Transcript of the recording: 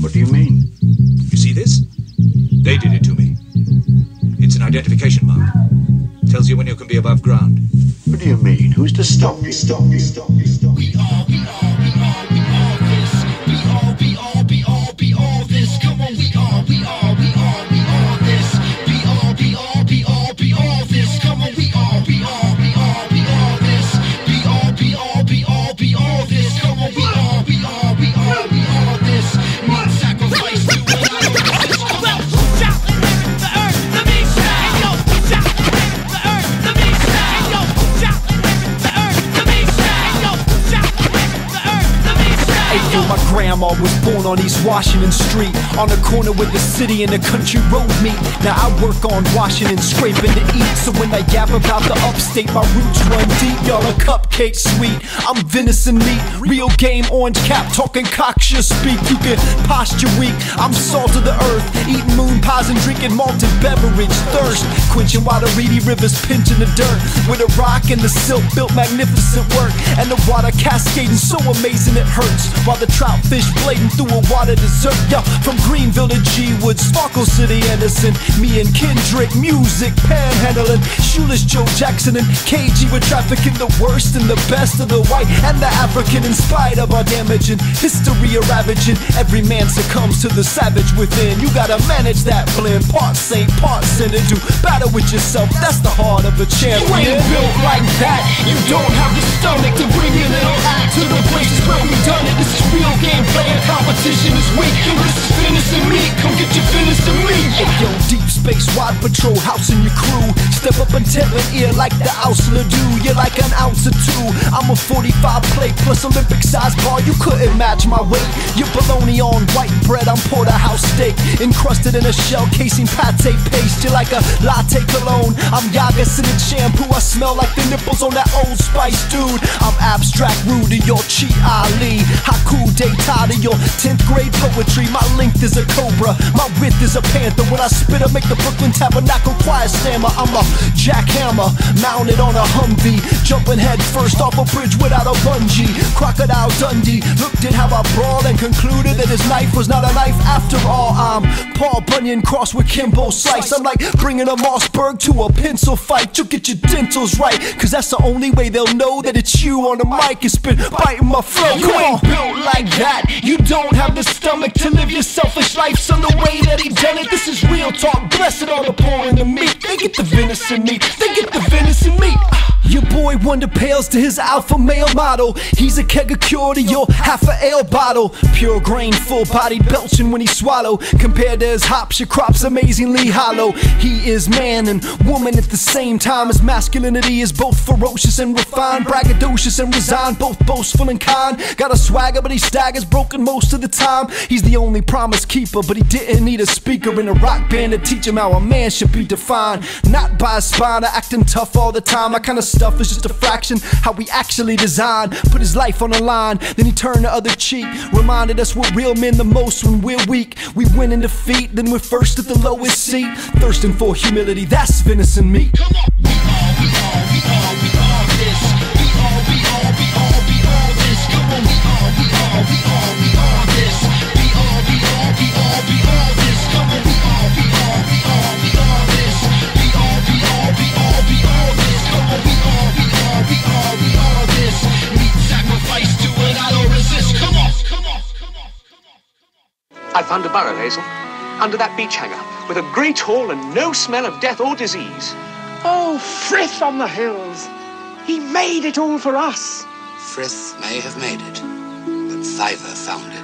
What do you mean? You see this? They did it to me. It's an identification mark. Tells you when you can be above ground. What do you mean? Who's to stop you? Stop you, stop you, stop you. We all this. We all this. Come on, we all this. We all this. Come on, we all this. We all this. Come on, we all this. Need sacrifice to it. I don't resist. Come on. Shout and lift the earth, the beast. Hey yo, shout and lift the earth, the beast. Hey yo, shout and lift the earth, the beast. Hey yo, shout and lift the earth, the beast. Hey yo, my grandma was born on East Washington Street, on the corner where the city and the country road meet. Now I work on Washington, scraping to eat. So when I yap about the upstate, my roots run deep. Y'all a cupcake sweet, I'm venison meat. Real game, orange cap, talking cocksure speak. You can posture weak, I'm salt of the earth. Eating moon pies and drinking malted beverage. Thirst, quenching while the reedy rivers pinching the dirt. With a rock and the silk built magnificent work. And the water cascading so amazing it hurts. While the trout fish blading through a water dessert. Yo, from Greenville to G-Wood, Sparkle City, Anderson. Me and Kendrick, music, panhandling. Shoeless Joe Jackson and KG were trafficking the worst and the best of the white and the African. In spite of our damage and history are ravaging, every man succumbs to the savage within. You gotta manage that blend, part saint, part sinner. Do battle with yourself, that's the heart of a champion. You ain't built like that. You don't have the stomach to bring your little act to the places where we done it. This is real gameplay and competition is weak. This is venison meat. Come get your venison meat. Hey yo, deep space, wide patrol, house in your crew. Step up and tell an ear like the Ousler do. You're like an ounce or two. I'm a 45 plate plus Olympic size bar. You couldn't match my weight. You're bologna on white bread. I'm porterhouse steak encrusted in a shell casing pate paste. You're like a latte cologne. I'm Yaga scented shampoo. I smell like the nipples on that Old Spice dude. I'm abstract rude to your Chi Ali. Haku data to your 10th grade poetry. My length is a cobra. My width is a panther. When I spit I make the Brooklyn Tabernacle choir stammer. I'm a jackhammer mounted on a Humvee, jumping head first off a bridge without a bungee. Crocodile Dundee looked at how I brawled and concluded that his knife was not a knife after all. I'm Paul Bunyan crossed with Kimbo Slice. I'm like bringing a Mossberg to a pencil fight. You get your dentals right, cause that's the only way they'll know that it's you on the mic. It's been biting my flow. You ain't built like that. You don't have the stomach to live your selfish life. So the way that he done it, this is real talk. Blessed are the poor and the meek. They get the venison meat. They get the venison meat. Your boy Wonder pales to his alpha male model. He's a keg of cure to your half a ale bottle. Pure grain, full bodied, belching when he swallow. Compared to his hops, your crop's amazingly hollow. He is man and woman at the same time. His masculinity is both ferocious and refined, braggadocious and resigned, both boastful and kind. Got a swagger but he staggers broken most of the time. He's the only promise keeper, but he didn't need a speaker in a rock band to teach him how a man should be defined. Not by his spine or acting tough all the time. I kinda stuff is just a fraction how we actually designed. Put his life on the line, then he turned the other cheek. Reminded us we're real men the most when we're weak. We win in defeat, then we're first at the lowest seat. Thirsting for humility, that's venison meat. Come on. We all this. We all this. Come on, we all this. We all this. Come on, we all this. Come on, we all this. We all this. Come on, we all this. Need sacrifice to it, I don't resist. Come on. I found a burrow, Hazel, under that beach hanger, with a great hole and no smell of death or disease. Oh, Frith on the hills! He made it all for us! Frith may have made it, but Thiver found it.